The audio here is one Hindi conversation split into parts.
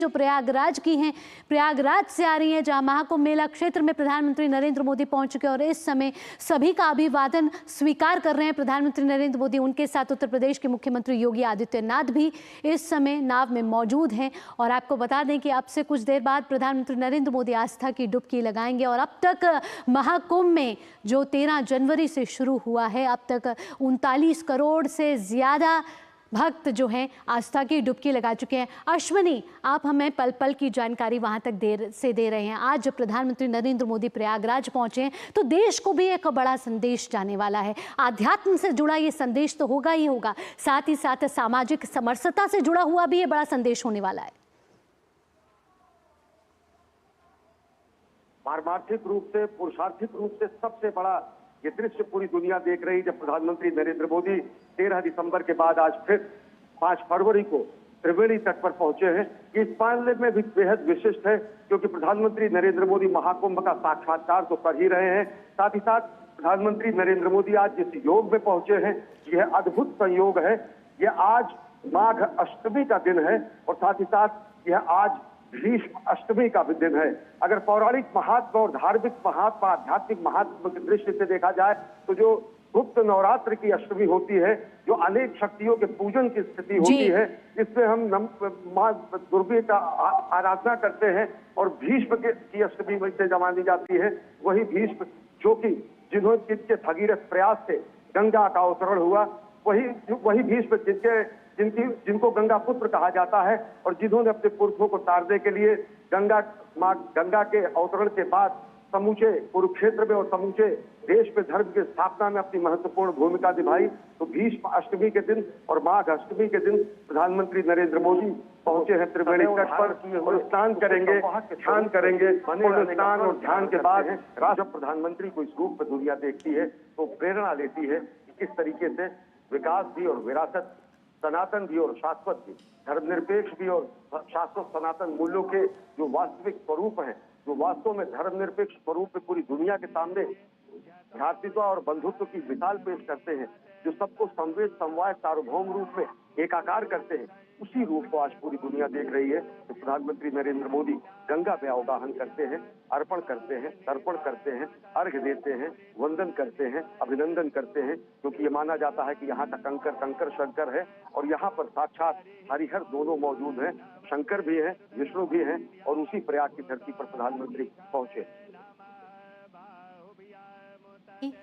जो प्रयागराज की हैं, प्रयागराज से आ रही हैं, जहां महाकुंभ मेला क्षेत्र में प्रधानमंत्री नरेंद्र मोदी पहुंच चुके और इस समय सभी का अभिवादन स्वीकार कर रहे हैं प्रधानमंत्री नरेंद्र मोदी। उनके साथ उत्तर प्रदेश के मुख्यमंत्री योगी आदित्यनाथ भी इस समय नाव में मौजूद हैं। और आपको बता दें कि अब से कुछ देर बाद प्रधानमंत्री नरेंद्र मोदी आस्था की डुबकी लगाएंगे। और अब तक महाकुंभ में जो 13 जनवरी से शुरू हुआ है, अब तक 39 करोड़ से ज़्यादा भक्त जो हैं आस्था की डुबकी लगा चुके हैं। अश्विनी, आप हमें पल पल की जानकारी वहां तक देर से दे रहे हैं। आज जब प्रधानमंत्री नरेंद्र मोदी प्रयागराज पहुंचे हैं तो देश को भी एक बड़ा संदेश जाने वाला है। आध्यात्म से जुड़ा ये संदेश तो होगा ही होगा, साथ ही साथ सामाजिक समरसता से जुड़ा हुआ भी ये बड़ा संदेश होने वाला है। पारमार्थिक रूप से, पुरुषार्थिक रूप से सबसे बड़ा ये दृश्य पूरी दुनिया देख रही, जब प्रधानमंत्री नरेंद्र मोदी 13 दिसंबर के बाद आज फिर 5 फरवरी को त्रिवेणी तट पर पहुंचे हैं। इस मामले में भी बेहद विशिष्ट है, क्योंकि प्रधानमंत्री नरेंद्र मोदी महाकुंभ का साक्षात्कार तो कर ही रहे हैं, साथ ही साथ प्रधानमंत्री नरेंद्र मोदी आज जिस योग में पहुंचे हैं, यह अद्भुत संयोग है। यह आज माघ अष्टमी का दिन है और साथ ही साथ यह आज भीष्म अष्टमी का भी दिन है। अगर पौराणिक महात्मा और धार्मिक महात्मा, आध्यात्मिक महात्मा की दृष्टि से देखा जाए तो जो गुप्त नवरात्र की अष्टमी होती है, जो अनेक शक्तियों के पूजन की स्थिति होती है, इसमें हम मां दुर्गा का आराधना करते हैं और भीष्म की अष्टमी से मानी जाती है। वही भीष्म जो कि जिनके भगीरथ प्रयास से गंगा का अवतरण हुआ, वही भीष्म जिनको गंगा पुत्र कहा जाता है और जिन्होंने अपने पुरखों को तारने के लिए गंगा के अवतरण के बाद समूचे कुरुक्षेत्र में और समूचे देश में धर्म की स्थापना में अपनी महत्वपूर्ण भूमिका निभाई। तो भीष्म अष्टमी के दिन और माघ अष्टमी के दिन प्रधानमंत्री नरेंद्र मोदी पहुंचे हैं त्रिवेणी तट पर और स्नान करेंगे, ध्यान करेंगे। स्नान और ध्यान के बाद राष्ट्र प्रधानमंत्री को इस रूप में दुनिया देखती है तो प्रेरणा लेती है कि किस तरीके से विकास भी और विरासत, सनातन भी और शाश्वत भी, धर्मनिरपेक्ष भी और शाश्वत सनातन मूल्यों के जो वास्तविक स्वरूप हैं, जो वास्तव में धर्मनिरपेक्ष स्वरूप में पूरी दुनिया के सामने भ्रातृत्व और बंधुत्व की मिसाल पेश करते हैं, जो सबको संवेद, समवाय, सार्वभौम रूप में एकाकार करते हैं, उसी रूप को आज पूरी दुनिया देख रही है। तो प्रधानमंत्री नरेंद्र मोदी गंगा में अवगाहन करते हैं, अर्पण करते हैं, तर्पण करते हैं, अर्घ्य देते हैं, वंदन करते हैं, अभिनंदन करते हैं, क्योंकि ये माना जाता है कि यहाँ का कंकर कंकर शंकर है और यहाँ पर साक्षात हरिहर दोनों मौजूद हैं, शंकर भी है, विष्णु भी है और उसी प्रयाग की धरती पर प्रधानमंत्री पहुंचे।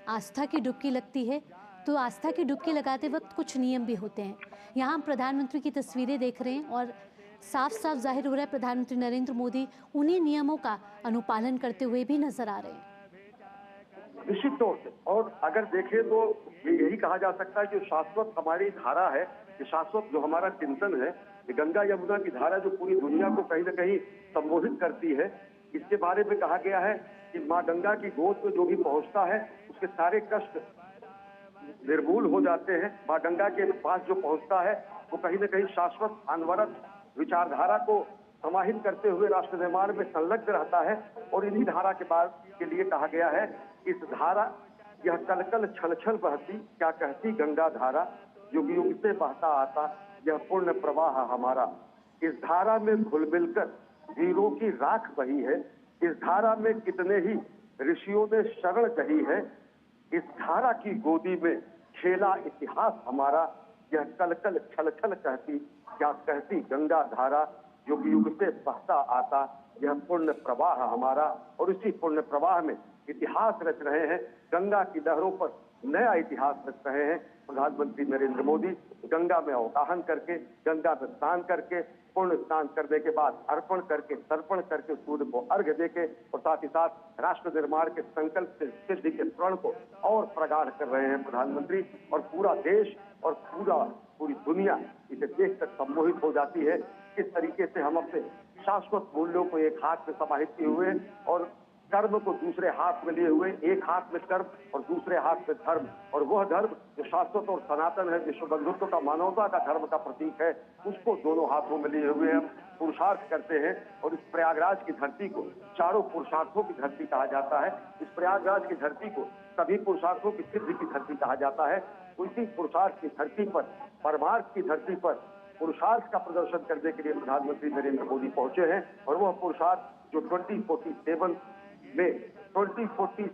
आस्था की डुबकी लगती है तो आस्था की डुबकी लगाते वक्त कुछ नियम भी होते हैं। यहाँ हम प्रधानमंत्री की तस्वीरें देख रहे हैं और साफ साफ जाहिर हो रहा है प्रधानमंत्री नरेंद्र मोदी उन्हीं नियमों का अनुपालन करते हुए भी नजर आ रहे हैं। निश्चित तौर से, और अगर देखें तो यही कहा जा सकता है कि शाश्वत हमारी धारा है, कि शाश्वत जो हमारा चिंतन है, कि गंगा यमुना की धारा जो पूरी दुनिया को कहीं न कहीं संबोधित करती है। इसके बारे में कहा गया है कि माँ गंगा की गोद में जो भी पहुंचता है उसके सारे कष्ट निर्मूल हो जाते हैं। माँ गंगा के पास जो पहुंचता है वो कहीं न कहीं शाश्वत अनवरत विचारधारा को समाहित करते हुए राष्ट्र निर्माण में संलग्न रहता है। और इन्हीं धारा के बाद के लिए कहा गया है, इस धारा यह कलकल छल छल बहती, क्या कहती गंगा धारा, युग युग से बहता आता यह पुण्य प्रवाह हमारा। इस धारा में घुल मिलकर वीरों की राख बही है, इस धारा में कितने ही ऋषियों ने शरण कही है, इस धारा की गोदी में खेला इतिहास हमारा, यह कलकल छल छल कहती, क्या कहती गंगा धारा, युग युग से बहता आता यह पुण्य प्रवाह हमारा। और इसी पुण्य प्रवाह में इतिहास रच रहे हैं, गंगा की लहरों पर नया इतिहास रच रहे हैं प्रधानमंत्री नरेंद्र मोदी। गंगा में अवगाहन करके, गंगा में स्नान करके, पूर्ण स्नान करने के बाद अर्पण करके, तर्पण करके, सूर्य को अर्घ्य देके और साथ ही साथ राष्ट्र निर्माण के संकल्प से सिद्धि के प्रण को और प्रगाढ़ कर रहे हैं प्रधानमंत्री। और पूरा देश और पूरी दुनिया इसे देखकर सम्मोहित हो जाती है, किस तरीके से हम अपने शाश्वत मूल्यों को एक हाथ में समाहित किए हुए और कर्म को दूसरे हाथ में लिए हुए, एक हाथ में कर्म और दूसरे हाथ में धर्म, और वह धर्म जो शाश्वत और सनातन है, विश्व बंधुत्व का, मानवता का धर्म का प्रतीक है, उसको दोनों हाथों में लिए हुए हम पुरुषार्थ करते हैं। और इस प्रयागराज की धरती को चारों पुरुषार्थों की धरती कहा जाता है। इस प्रयागराज की धरती को सभी पुरुषार्थों की सिद्धि की धरती कहा जाता है। उसी पुरुषार्थ की धरती पर, परमार्थ की धरती पर पुरुषार्थ का प्रदर्शन करने के लिए प्रधानमंत्री नरेंद्र मोदी पहुंचे हैं और वह पुरुषार्थ जो 2047 में 2047